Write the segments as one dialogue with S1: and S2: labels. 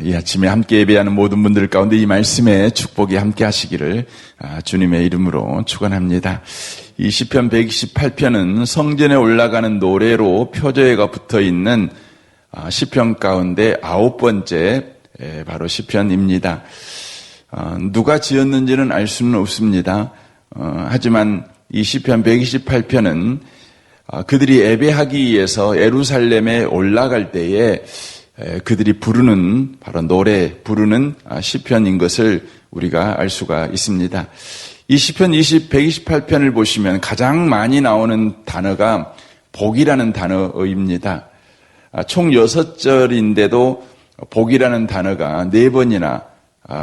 S1: 이 아침에 함께 예배하는 모든 분들 가운데 이 말씀에 축복이 함께 하시기를 주님의 이름으로 축원합니다. 이 시편 128편은 성전에 올라가는 노래로 표제가 붙어있는 시편 가운데 9번째 바로 시편입니다. 누가 지었는지는 알 수는 없습니다. 하지만 이 시편 128편은 그들이 예배하기 위해서 예루살렘에 올라갈 때에 그들이 부르는 바로 노래 부르는 시편인 것을 우리가 알 수가 있습니다. 이 시편 128편을 보시면 가장 많이 나오는 단어가 복이라는 단어입니다. 총 6절인데도 복이라는 단어가 4번이나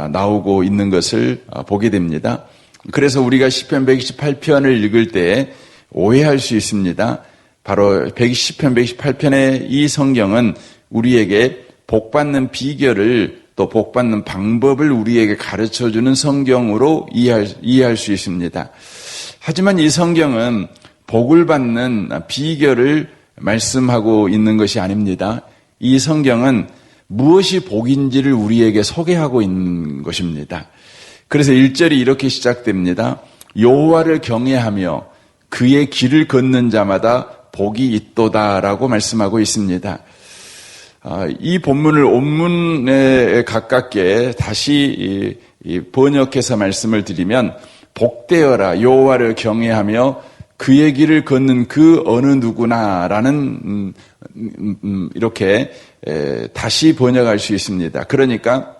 S1: 나오고 있는 것을 보게 됩니다. 그래서 우리가 시편 128편을 읽을 때 오해할 수 있습니다. 바로 시편 128편의 이 성경은 우리에게 복받는 비결을 또 복받는 방법을 우리에게 가르쳐주는 성경으로 이해할 수 있습니다. 하지만 이 성경은 복을 받는 비결을 말씀하고 있는 것이 아닙니다. 이 성경은 무엇이 복인지를 우리에게 소개하고 있는 것입니다. 그래서 1절이 이렇게 시작됩니다. 여호와를 경외하며 그의 길을 걷는 자마다 복이 있도다라고 말씀하고 있습니다. 이 본문을 원문에 가깝게 다시 번역해서 말씀을 드리면 복되어라 여호와를 경외하며 그의 길을 걷는 그 어느 누구나라는 이렇게 다시 번역할 수 있습니다. 그러니까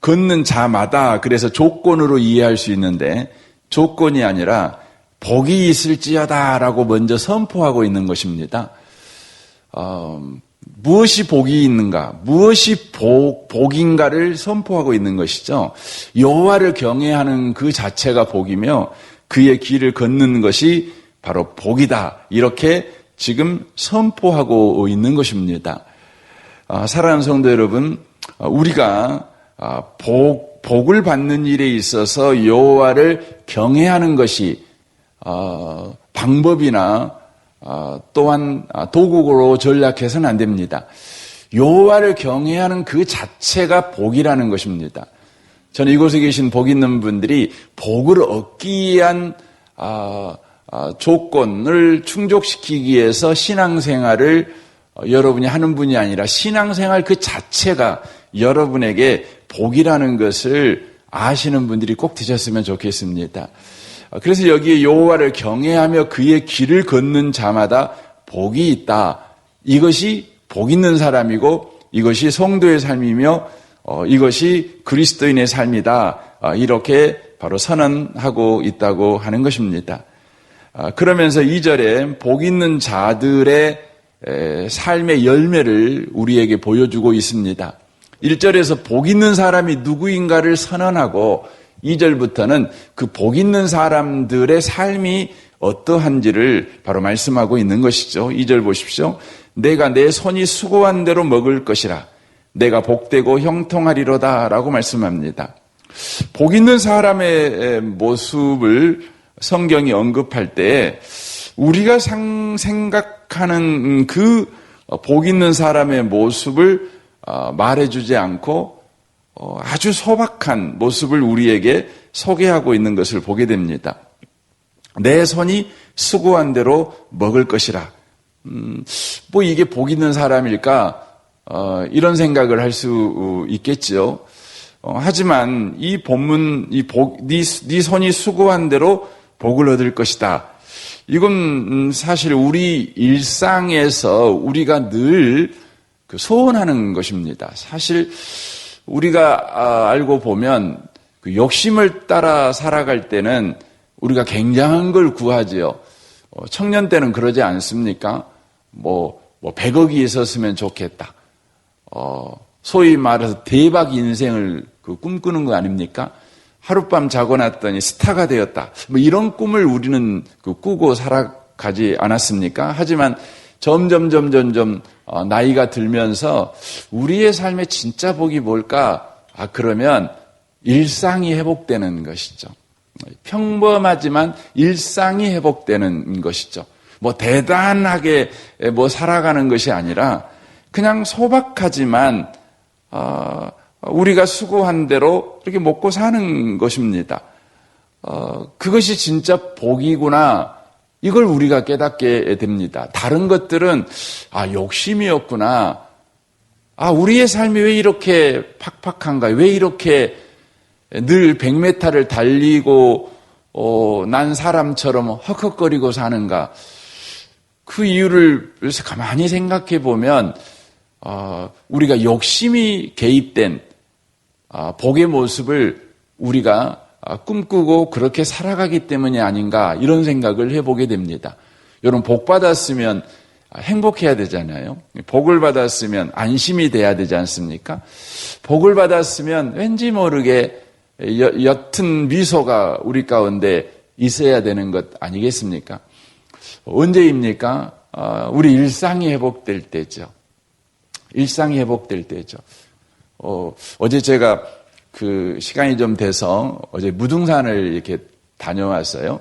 S1: 걷는 자마다 그래서 조건으로 이해할 수 있는데 조건이 아니라 복이 있을지어다라고 먼저 선포하고 있는 것입니다. 무엇이 복이 있는가, 무엇이 복인가를 선포하고 있는 것이죠. 여호와를 경외하는 그 자체가 복이며 그의 길을 걷는 것이 바로 복이다. 이렇게 지금 선포하고 있는 것입니다. 사랑하는 성도 여러분, 우리가 복을 받는 일에 있어서 여호와를 경외하는 것이 방법이나 또한 도구로 전략해서는 안 됩니다. 여호와를 경외하는 그 자체가 복이라는 것입니다. 저는 이곳에 계신 복 있는 분들이 복을 얻기 위한 조건을 충족시키기 위해서 신앙생활을 여러분이 하는 분이 아니라 신앙생활 그 자체가 여러분에게 복이라는 것을 아시는 분들이 꼭 되셨으면 좋겠습니다. 그래서 여기에 여호와를 경외하며 그의 길을 걷는 자마다 복이 있다. 이것이 복 있는 사람이고 이것이 성도의 삶이며 이것이 그리스도인의 삶이다. 이렇게 바로 선언하고 있다고 하는 것입니다. 그러면서 2절에 복 있는 자들의 삶의 열매를 우리에게 보여주고 있습니다. 1절에서 복 있는 사람이 누구인가를 선언하고 2절부터는 그 복 있는 사람들의 삶이 어떠한지를 바로 말씀하고 있는 것이죠. 2절 보십시오. 내가 내 손이 수고한 대로 먹을 것이라. 내가 복되고 형통하리로다 라고 말씀합니다. 복 있는 사람의 모습을 성경이 언급할 때 우리가 생각하는 그 복 있는 사람의 모습을 말해주지 않고 아주 소박한 모습을 우리에게 소개하고 있는 것을 보게 됩니다. 내 손이 수고한 대로 먹을 것이라. 뭐 이게 복 있는 사람일까? 이런 생각을 할 수 있겠지요. 하지만 이 본문, 네 손이 수고한 대로 복을 얻을 것이다. 이건 사실 우리 일상에서 우리가 늘 소원하는 것입니다. 사실 우리가 알고 보면 그 욕심을 따라 살아갈 때는 우리가 굉장한 걸 구하지요. 청년 때는 그러지 않습니까? 뭐 100억이 있었으면 좋겠다. 소위 말해서 대박 인생을 꿈꾸는 거 아닙니까? 하룻밤 자고 났더니 스타가 되었다. 뭐 이런 꿈을 우리는 꾸고 살아가지 않았습니까? 하지만 점점 나이가 들면서 우리의 삶의 진짜 복이 뭘까? 그러면 일상이 회복되는 것이죠. 평범하지만 일상이 회복되는 것이죠. 뭐 대단하게 살아가는 것이 아니라 그냥 소박하지만 우리가 수고한 대로 이렇게 먹고 사는 것입니다. 그것이 진짜 복이구나. 이걸 우리가 깨닫게 됩니다. 다른 것들은 욕심이었구나. 우리의 삶이 왜 이렇게 팍팍한가? 왜 이렇게 늘 100m를 달리고 난 사람처럼 헉헉거리고 사는가? 그 이유를 가만히 생각해 보면 우리가 욕심이 개입된 복의 모습을 우리가 꿈꾸고 그렇게 살아가기 때문이 아닌가 이런 생각을 해보게 됩니다. 여러분 복 받았으면 행복해야 되잖아요. 복을 받았으면 안심이 돼야 되지 않습니까? 복을 받았으면 왠지 모르게 옅은 미소가 우리 가운데 있어야 되는 것 아니겠습니까? 언제입니까? 우리 일상이 회복될 때죠. 일상이 회복될 때죠. 어제 제가 시간이 좀 돼서 어제 무등산을 이렇게 다녀왔어요.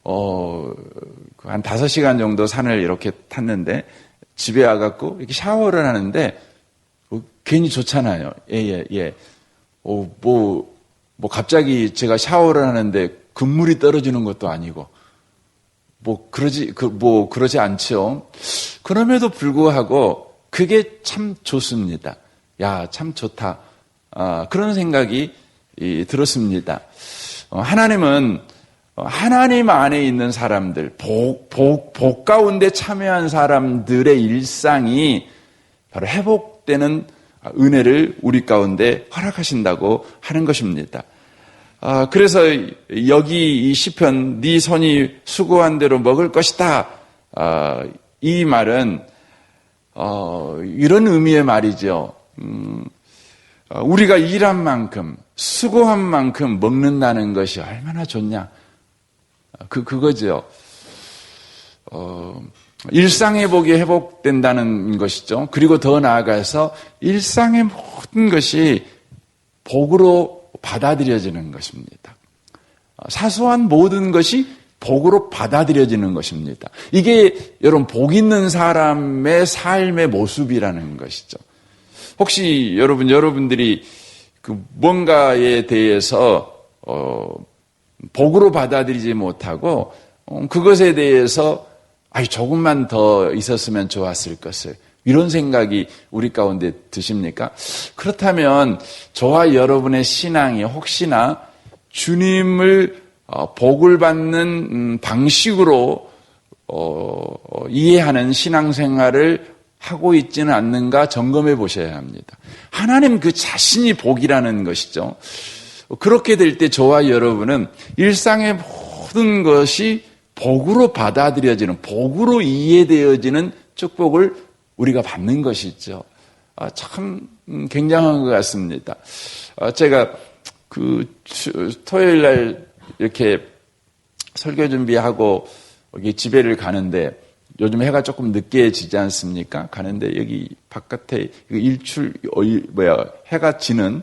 S1: 한 5시간 정도 산을 이렇게 탔는데 집에 와갖고 이렇게 샤워를 하는데 괜히 좋잖아요. 예. 갑자기 제가 샤워를 하는데 금물이 떨어지는 것도 아니고 그러지 않죠. 그럼에도 불구하고 그게 참 좋습니다. 참 좋다. 그런 생각이 들었습니다. 하나님은 하나님 안에 있는 사람들, 복 가운데 참여한 사람들의 일상이 바로 회복되는 은혜를 우리 가운데 허락하신다고 하는 것입니다. 그래서 여기 이 시편 네 손이 수고한 대로 먹을 것이다. 이 말은 이런 의미의 말이죠. 우리가 일한 만큼 수고한 만큼 먹는다는 것이 얼마나 좋냐. 그거죠. 일상회복이 회복된다는 것이죠. 그리고 더 나아가서 일상의 모든 것이 복으로 받아들여지는 것입니다. 사소한 모든 것이 복으로 받아들여지는 것입니다. 이게 여러분 복 있는 사람의 삶의 모습이라는 것이죠. 혹시 여러분들이 뭔가에 대해서 복으로 받아들이지 못하고 그것에 대해서 조금만 더 있었으면 좋았을 것을 이런 생각이 우리 가운데 드십니까? 그렇다면 저와 여러분의 신앙이 혹시나 주님을 복을 받는 방식으로 이해하는 신앙생활을 하고 있지는 않는가 점검해 보셔야 합니다. 하나님 그 자신이 복이라는 것이죠. 그렇게 될 때 저와 여러분은 일상의 모든 것이 복으로 받아들여지는, 복으로 이해되어지는 축복을 우리가 받는 것이죠. 참 굉장한 것 같습니다. 제가 토요일 날 이렇게 설교 준비하고 여기 집에를 가는데 요즘 해가 조금 늦게 지지 않습니까? 가는데 여기 바깥에 해가 지는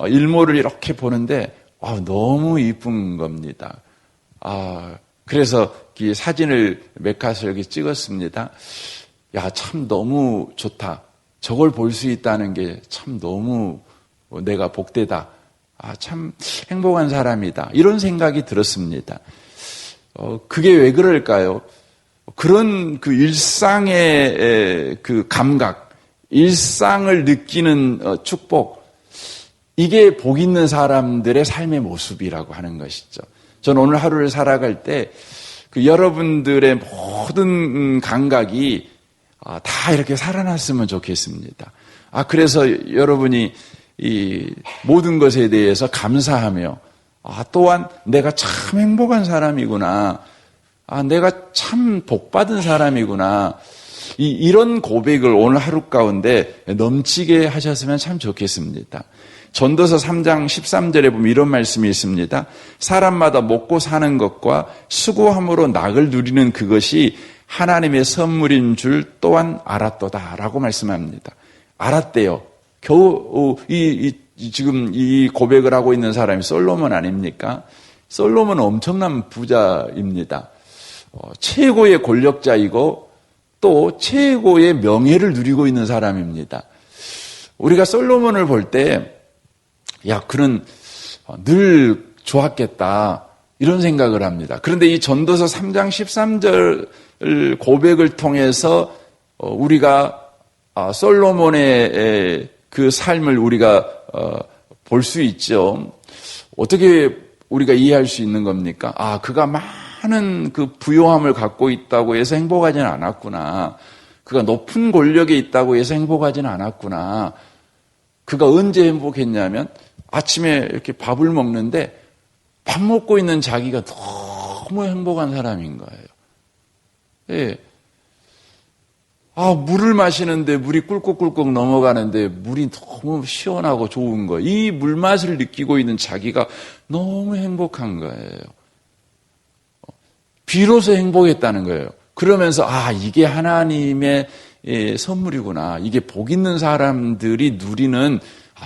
S1: 일몰을 이렇게 보는데 너무 이쁜 겁니다. 그래서 이 사진을 몇 컷을 여기 찍었습니다. 참 너무 좋다. 저걸 볼 수 있다는 게 참 너무 내가 복되다. 참 행복한 사람이다. 이런 생각이 들었습니다. 그게 왜 그럴까요? 그런 일상의 감각, 일상을 느끼는 축복, 이게 복 있는 사람들의 삶의 모습이라고 하는 것이죠. 저는 오늘 하루를 살아갈 때 여러분들의 모든 감각이 다 이렇게 살아났으면 좋겠습니다. 그래서 여러분이 이 모든 것에 대해서 감사하며 또한 내가 참 행복한 사람이구나. 내가 참 복받은 사람이구나. 이런 고백을 오늘 하루 가운데 넘치게 하셨으면 참 좋겠습니다. 전도서 3장 13절에 보면 이런 말씀이 있습니다. 사람마다 먹고 사는 것과 수고함으로 낙을 누리는 그것이 하나님의 선물인 줄 또한 알았도다 라고 말씀합니다. 알았대요. 겨우 지금 이 고백을 하고 있는 사람이 솔로몬 아닙니까? 솔로몬은 엄청난 부자입니다. 최고의 권력자이고 또 최고의 명예를 누리고 있는 사람입니다. 우리가 솔로몬을 볼 때, 야, 그는 늘 좋았겠다, 이런 생각을 합니다. 그런데 이 전도서 3장 13절 고백을 통해서 우리가 솔로몬의 그 삶을 우리가 볼 수 있죠. 어떻게 우리가 이해할 수 있는 겁니까? 아, 그가 많은 그 부요함을 갖고 있다고 해서 행복하지는 않았구나. 그가 높은 권력에 있다고 해서 행복하지는 않았구나. 그가 언제 행복했냐면 아침에 이렇게 밥을 먹는데 밥 먹고 있는 자기가 너무 행복한 사람인 거예요. 예. 아, 물을 마시는데 물이 꿀꺽꿀꺽 넘어가는데 물이 너무 시원하고 좋은 거예요. 이 물맛을 느끼고 있는 자기가 너무 행복한 거예요. 비로소 행복했다는 거예요. 그러면서 아, 이게 하나님의 선물이구나. 이게 복 있는 사람들이 누리는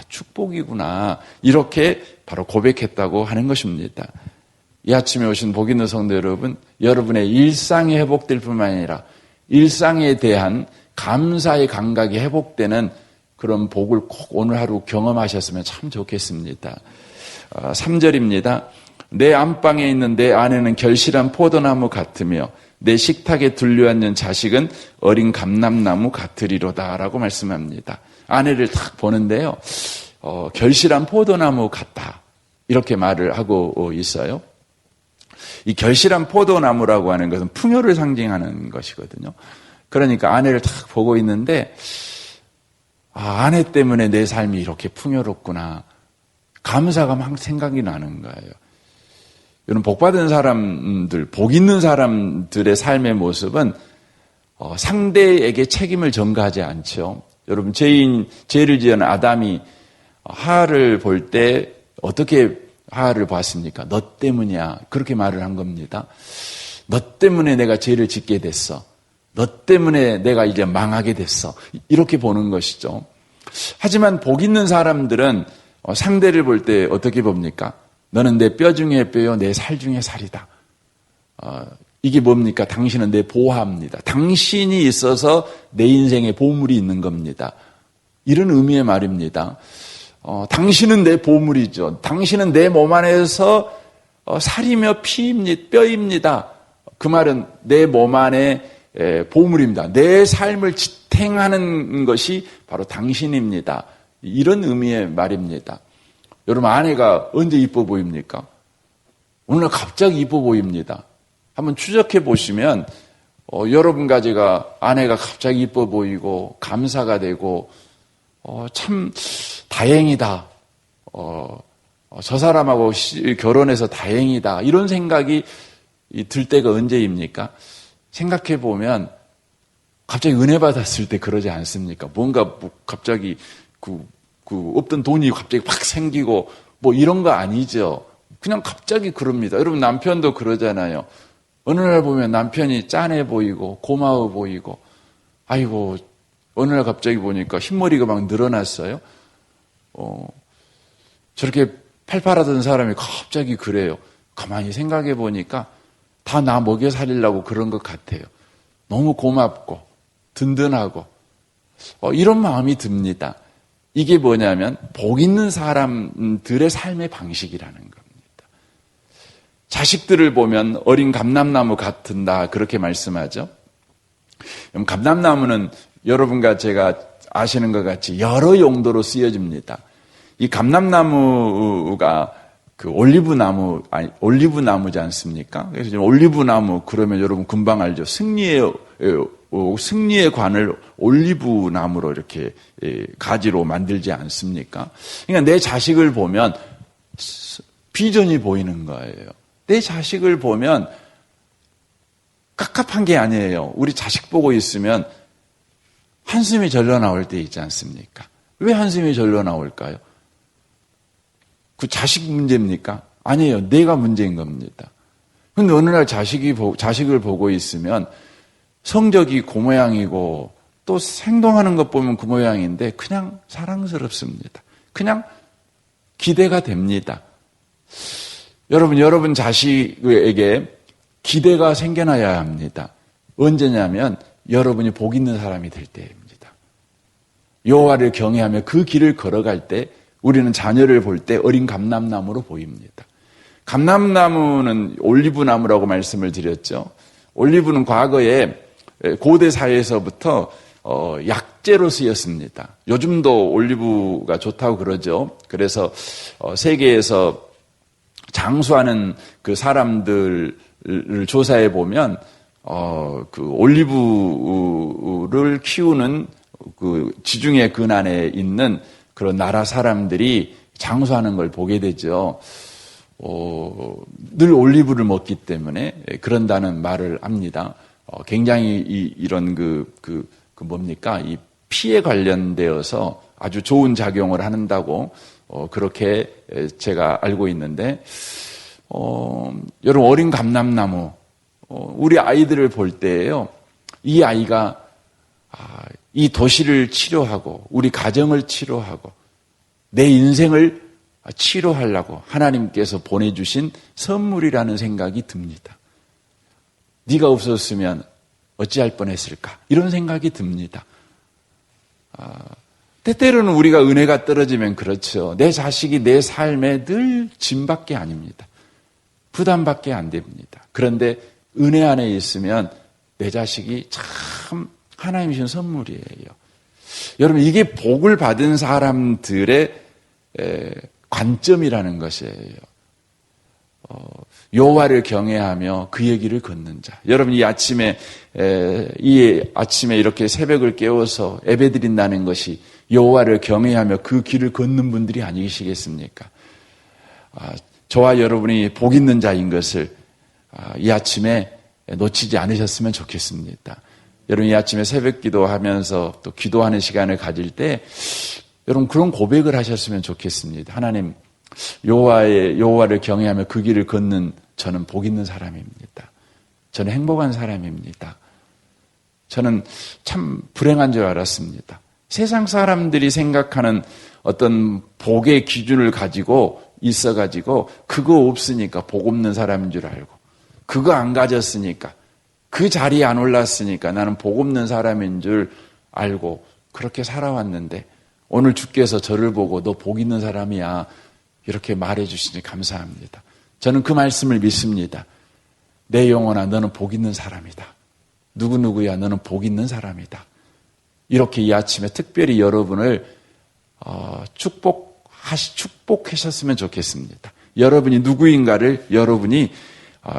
S1: 축복이구나. 이렇게 바로 고백했다고 하는 것입니다. 이 아침에 오신 복 있는 성도 여러분, 여러분의 일상이 회복될 뿐만 아니라 일상에 대한 감사의 감각이 회복되는 그런 복을 꼭 오늘 하루 경험하셨으면 참 좋겠습니다. 3절입니다. 내 안방에 있는 내 아내는 결실한 포도나무 같으며 내 식탁에 둘려앉는 자식은 어린 감람나무 같으리로다 라고 말씀합니다. 아내를 딱 보는데요. 결실한 포도나무 같다. 이렇게 말을 하고 있어요. 이 결실한 포도나무라고 하는 것은 풍요를 상징하는 것이거든요. 그러니까 아내를 딱 보고 있는데 아내 때문에 내 삶이 이렇게 풍요롭구나. 감사가 막 생각이 나는 거예요. 여러분, 복받은 사람들, 복 있는 사람들의 삶의 모습은 상대에게 책임을 전가하지 않죠. 여러분, 죄를 지은 아담이 하와를 볼 때 어떻게 하와를 봤습니까? 너 때문이야. 그렇게 말을 한 겁니다. 너 때문에 내가 죄를 짓게 됐어. 너 때문에 내가 이제 망하게 됐어. 이렇게 보는 것이죠. 하지만 복 있는 사람들은 상대를 볼 때 어떻게 봅니까? 너는 내 뼈 중에 뼈요, 내 살 중에 살이다. 이게 뭡니까? 당신은 내 보화입니다. 당신이 있어서 내 인생에 보물이 있는 겁니다. 이런 의미의 말입니다. 당신은 내 보물이죠. 당신은 내 몸 안에서 살이며 피입니다. 뼈입니다. 그 말은 내 몸 안에 보물입니다. 내 삶을 지탱하는 것이 바로 당신입니다. 이런 의미의 말입니다. 여러분, 아내가 언제 이뻐 보입니까? 오늘 갑자기 이뻐 보입니다. 한번 추적해 보시면 여러분과 제가 아내가 갑자기 이뻐 보이고 감사가 되고 참 다행이다. 저 사람하고 결혼해서 다행이다. 이런 생각이 들 때가 언제입니까? 생각해 보면 갑자기 은혜 받았을 때 그러지 않습니까? 뭔가 갑자기 없던 돈이 갑자기 확 생기고 뭐 이런 거 아니죠. 그냥 갑자기 그럽니다. 여러분, 남편도 그러잖아요. 어느 날 보면 남편이 짠해 보이고 고마워 보이고 아이고 어느 날 갑자기 보니까 흰머리가 막 늘어났어요. 저렇게 팔팔하던 사람이 갑자기 그래요. 가만히 생각해 보니까 다 나 먹여 살리려고 그런 것 같아요. 너무 고맙고 든든하고 이런 마음이 듭니다. 이게 뭐냐면 복 있는 사람들의 삶의 방식이라는 겁니다. 자식들을 보면 어린 감람나무 같은다 그렇게 말씀하죠. 감람나무는 여러분과 제가 아시는 것 같이 여러 용도로 쓰여집니다. 이 감람나무가 그 올리브나무지 않습니까? 그래서 지금 올리브나무 그러면 여러분 금방 알죠. 승리의 관을 올리브나무로 이렇게 가지로 만들지 않습니까? 그러니까 내 자식을 보면 비전이 보이는 거예요. 내 자식을 보면 깝깝한 게 아니에요. 우리 자식 보고 있으면 한숨이 절로 나올 때 있지 않습니까? 왜 한숨이 절로 나올까요? 그 자식 문제입니까? 아니에요. 내가 문제인 겁니다. 근데 어느 날 자식을 보고 있으면 성적이 그 모양이고 또 행동하는 것 보면 그 모양인데 그냥 사랑스럽습니다. 그냥 기대가 됩니다. 여러분 자식에게 기대가 생겨나야 합니다. 언제냐면 여러분이 복 있는 사람이 될 때입니다. 여호와를 경외하며 그 길을 걸어갈 때 우리는 자녀를 볼 때 어린 감람나무로 보입니다. 감람나무는 올리브나무라고 말씀을 드렸죠. 올리브는 과거에 고대 사회에서부터 약재로 쓰였습니다. 요즘도 올리브가 좋다고 그러죠. 그래서 세계에서 장수하는 그 사람들을 조사해 보면 그 올리브를 키우는 그 지중해 근안에 있는 그런 나라 사람들이 장수하는 걸 보게 되죠. 늘 올리브를 먹기 때문에 그런다는 말을 합니다. 굉장히 이런 뭡니까? 이 피에 관련되어서 아주 좋은 작용을 한다고 그렇게 제가 알고 있는데, 여러분 어린 감람나무, 우리 아이들을 볼 때에요. 이 아이가 이 도시를 치료하고 우리 가정을 치료하고 내 인생을 치료하려고 하나님께서 보내주신 선물이라는 생각이 듭니다. 네가 없었으면 어찌할 뻔했을까? 이런 생각이 듭니다. 때때로는 우리가 은혜가 떨어지면 그렇죠. 내 자식이 내 삶에 늘 짐밖에 아닙니다. 부담밖에 안 됩니다. 그런데 은혜 안에 있으면 내 자식이 참 하나님 주신 선물이에요. 여러분 이게 복을 받은 사람들의 관점이라는 것이에요. 여호와를 경외하며 그의 길을 걷는 자. 여러분 이 아침에 이렇게 새벽을 깨워서 예배드린다는 것이 여호와를 경외하며 그 길을 걷는 분들이 아니시겠습니까? 저와 여러분이 복 있는 자인 것을 이 아침에 놓치지 않으셨으면 좋겠습니다. 여러분 이 아침에 새벽 기도하면서 또 기도하는 시간을 가질 때 여러분 그런 고백을 하셨으면 좋겠습니다. 하나님, 여호와를 경외하며 그 길을 걷는 저는 복 있는 사람입니다. 저는 행복한 사람입니다. 저는 참 불행한 줄 알았습니다. 세상 사람들이 생각하는 어떤 복의 기준을 가지고 있어가지고 그거 없으니까 복 없는 사람인 줄 알고 그거 안 가졌으니까 그 자리에 안 올랐으니까 나는 복 없는 사람인 줄 알고 그렇게 살아왔는데 오늘 주께서 저를 보고 너 복 있는 사람이야 이렇게 말해 주시니 감사합니다. 저는 그 말씀을 믿습니다. 내 영혼아 너는 복 있는 사람이다. 누구누구야 너는 복 있는 사람이다. 이렇게 이 아침에 특별히 여러분을 축복하셨으면 좋겠습니다. 여러분이 누구인가를 여러분이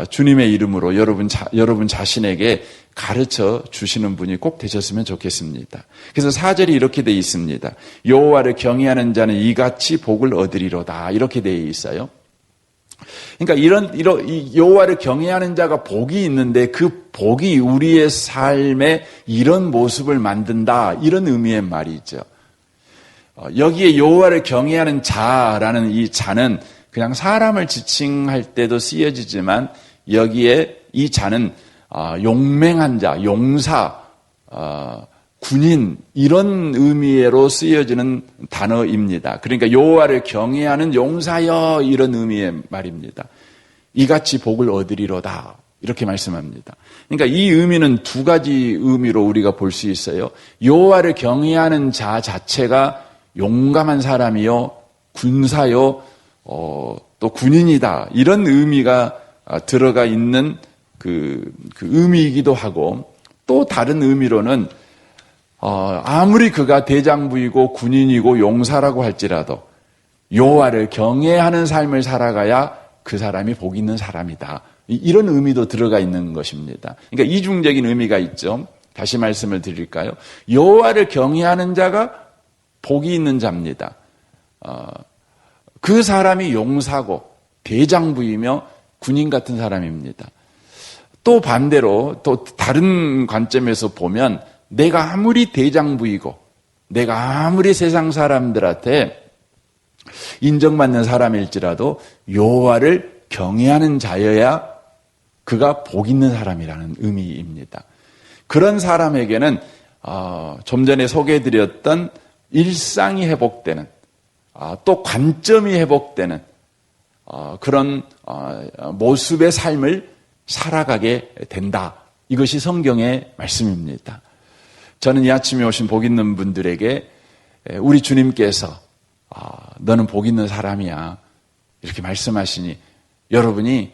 S1: 주님의 이름으로 여러분 자신에게 가르쳐 주시는 분이 꼭 되셨으면 좋겠습니다. 그래서 4절이 이렇게 되어 있습니다. 여호와를 경외하는 자는 이같이 복을 얻으리로다. 이렇게 되어 있어요. 그러니까 이런 여호와를 경외하는 자가 복이 있는데 그 복이 우리의 삶에 이런 모습을 만든다. 이런 의미의 말이죠. 여기에 여호와를 경외하는 자라는 이 자는 그냥 사람을 지칭할 때도 쓰여지지만 여기에 이 자는 용맹한 자, 용사, 군인 이런 의미로 쓰여지는 단어입니다. 그러니까 여호와를 경외하는 용사여 이런 의미의 말입니다. 이같이 복을 얻으리로다 이렇게 말씀합니다. 그러니까 이 의미는 두 가지 의미로 우리가 볼 수 있어요. 여호와를 경외하는 자 자체가 용감한 사람이요, 군사요, 또 군인이다 이런 의미가 들어가 있는 그 의미이기도 하고 또 다른 의미로는 아무리 그가 대장부이고 군인이고 용사라고 할지라도 여호와를 경외하는 삶을 살아가야 그 사람이 복 있는 사람이다. 이런 의미도 들어가 있는 것입니다. 그러니까 이중적인 의미가 있죠. 다시 말씀을 드릴까요? 여호와를 경외하는 자가 복이 있는 자입니다. 그 사람이 용사고 대장부이며 군인 같은 사람입니다. 또 반대로 또 다른 관점에서 보면 내가 아무리 대장부이고 내가 아무리 세상 사람들한테 인정받는 사람일지라도 여호와를 경외하는 자여야 그가 복 있는 사람이라는 의미입니다. 그런 사람에게는 좀 전에 소개해드렸던 일상이 회복되는 또 관점이 회복되는 그런 모습의 삶을 살아가게 된다. 이것이 성경의 말씀입니다. 저는 이 아침에 오신 복 있는 분들에게 우리 주님께서 너는 복 있는 사람이야 이렇게 말씀하시니 여러분이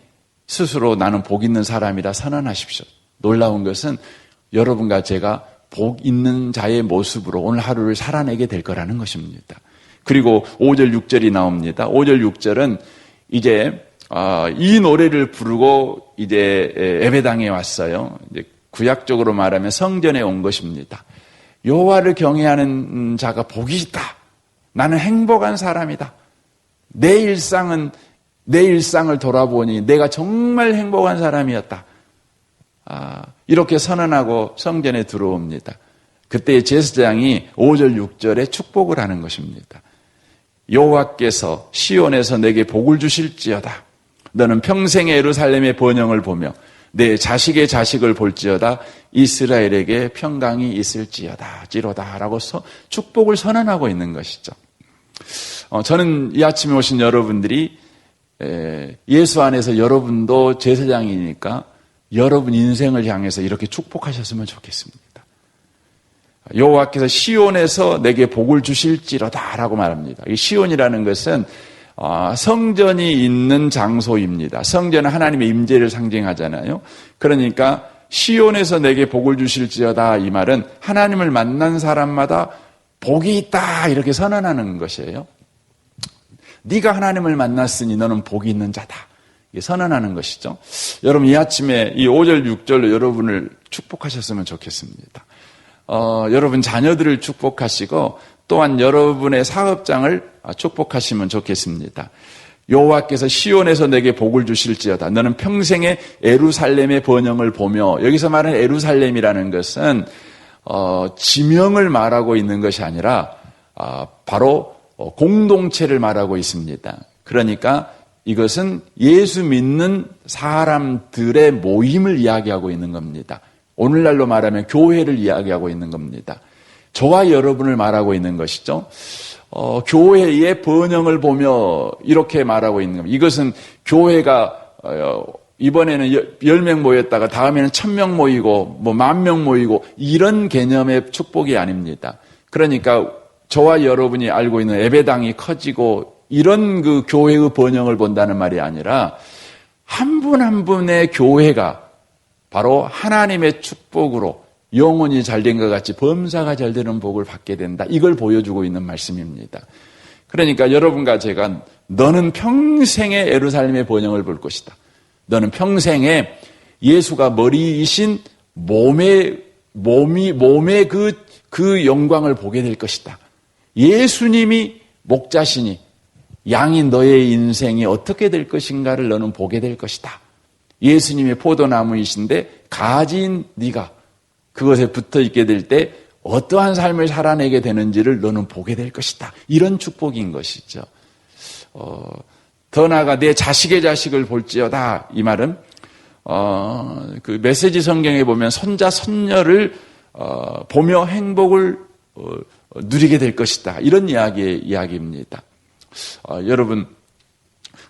S1: 스스로 나는 복 있는 사람이라 선언하십시오. 놀라운 것은 여러분과 제가 복 있는 자의 모습으로 오늘 하루를 살아내게 될 거라는 것입니다. 그리고 5절 6절이 나옵니다. 5절 6절은 이제 이 노래를 부르고 이제 예배당에 왔어요. 이제 구약적으로 말하면 성전에 온 것입니다. 여호와를 경외하는 자가 복이 있다. 나는 행복한 사람이다. 내 일상을 돌아보니 내가 정말 행복한 사람이었다. 이렇게 선언하고 성전에 들어옵니다. 그때 제사장이 5절 6절에 축복을 하는 것입니다. 여호와께서 시온에서 내게 복을 주실지어다. 너는 평생의 예루살렘의 번영을 보며 내 자식의 자식을 볼지어다. 이스라엘에게 평강이 있을지어다. 지로다라고 축복을 선언하고 있는 것이죠. 저는 이 아침에 오신 여러분들이 예수 안에서 여러분도 제사장이니까 여러분 인생을 향해서 이렇게 축복하셨으면 좋겠습니다. 여호와께서 시온에서 내게 복을 주실지로다라고 말합니다. 이 시온이라는 것은 성전이 있는 장소입니다. 성전은 하나님의 임재를 상징하잖아요. 그러니까 시온에서 내게 복을 주실지어다 이 말은 하나님을 만난 사람마다 복이 있다 이렇게 선언하는 것이에요. 네가 하나님을 만났으니 너는 복이 있는 자다. 선언하는 것이죠. 여러분 이 아침에 이 5절 6절로 여러분을 축복하셨으면 좋겠습니다. 여러분 자녀들을 축복하시고 또한 여러분의 사업장을 축복하시면 좋겠습니다. 여호와께서 시온에서 내게 복을 주실지어다. 너는 평생의 예루살렘의 번영을 보며 여기서 말하는 예루살렘이라는 것은 지명을 말하고 있는 것이 아니라 바로 공동체를 말하고 있습니다. 그러니까 이것은 예수 믿는 사람들의 모임을 이야기하고 있는 겁니다. 오늘날로 말하면 교회를 이야기하고 있는 겁니다. 저와 여러분을 말하고 있는 것이죠. 교회의 번영을 보며 이렇게 말하고 있는 겁니다. 이것은 교회가 이번에는 10명 모였다가 다음에는 1000명 모이고 뭐 10,000명 모이고 이런 개념의 축복이 아닙니다. 그러니까 저와 여러분이 알고 있는 예배당이 커지고 이런 그 교회의 번영을 본다는 말이 아니라 한 분 한 분의 교회가 바로 하나님의 축복으로 영혼이 잘된 것 같이 범사가 잘 되는 복을 받게 된다. 이걸 보여주고 있는 말씀입니다. 그러니까 여러분과 제가 너는 평생의 예루살렘의 번영을 볼 것이다. 너는 평생에 예수가 머리이신 몸의 그 영광을 보게 될 것이다. 예수님이 목자시니 양인 너의 인생이 어떻게 될 것인가를 너는 보게 될 것이다. 예수님의 포도나무이신데 가지인 네가 그것에 붙어 있게 될 때 어떠한 삶을 살아내게 되는지를 너는 보게 될 것이다. 이런 축복인 것이죠. 더 나아가 내 자식의 자식을 볼지어다. 이 말은 그 메시지 성경에 보면 손자 손녀를 보며 행복을 누리게 될 것이다. 이런 이야기입니다. 여러분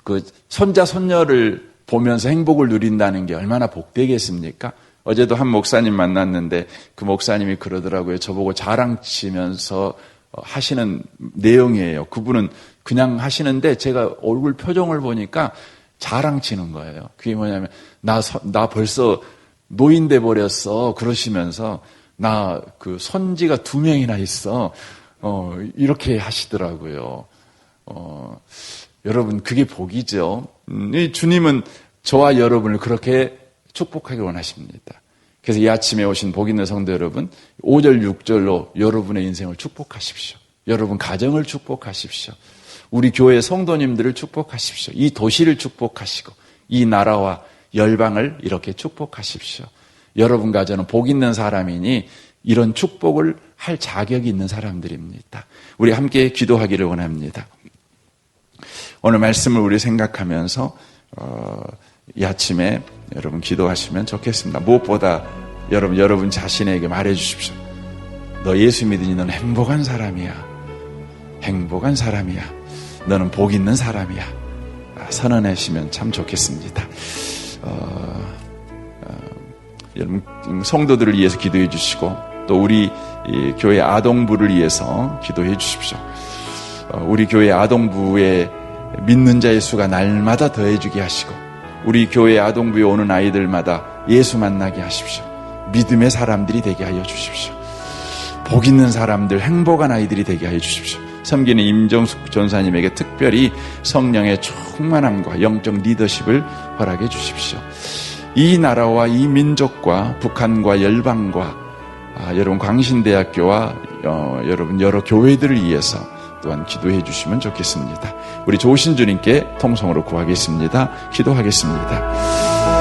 S1: 그 손자 손녀를 보면서 행복을 누린다는 게 얼마나 복되겠습니까? 어제도 한 목사님 만났는데 그 목사님이 그러더라고요. 저보고 자랑치면서 하시는 내용이에요. 그분은 그냥 하시는데 제가 얼굴 표정을 보니까 자랑치는 거예요. 그게 뭐냐면 나 벌써 노인 돼 버렸어 그러시면서 나 그 손지가 2명이나 있어. 이렇게 하시더라고요. 여러분 그게 복이죠. 주님은 저와 여러분을 그렇게 축복하기 원하십니다. 그래서 이 아침에 오신 복 있는 성도 여러분 5절 6절로 여러분의 인생을 축복하십시오. 여러분 가정을 축복하십시오. 우리 교회 성도님들을 축복하십시오. 이 도시를 축복하시고 이 나라와 열방을 이렇게 축복하십시오. 여러분과 저는 복 있는 사람이니 이런 축복을 할 자격이 있는 사람들입니다. 우리 함께 기도하기를 원합니다. 오늘 말씀을 우리 생각하면서 이 아침에 여러분 기도하시면 좋겠습니다. 무엇보다 여러분 자신에게 말해 주십시오. 너 예수 믿으니 너는 행복한 사람이야. 행복한 사람이야. 너는 복 있는 사람이야. 선언하시면 참 좋겠습니다. 여러분 성도들을 위해서 기도해 주시고 또 우리 교회 아동부를 위해서 기도해 주십시오. 우리 교회 아동부에 믿는 자의 수가 날마다 더해지게 하시고 우리 교회 아동부에 오는 아이들마다 예수 만나게 하십시오. 믿음의 사람들이 되게 하여 주십시오. 복 있는 사람들, 행복한 아이들이 되게 하여 주십시오. 섬기는 임정숙 전사님에게 특별히 성령의 충만함과 영적 리더십을 허락해 주십시오. 이 나라와 이 민족과 북한과 열방과 여러분 광신대학교와 여러분 여러 교회들을 위해서 또한 기도해 주시면 좋겠습니다. 우리 좋으신 주님께 통성으로 구하겠습니다. 기도하겠습니다.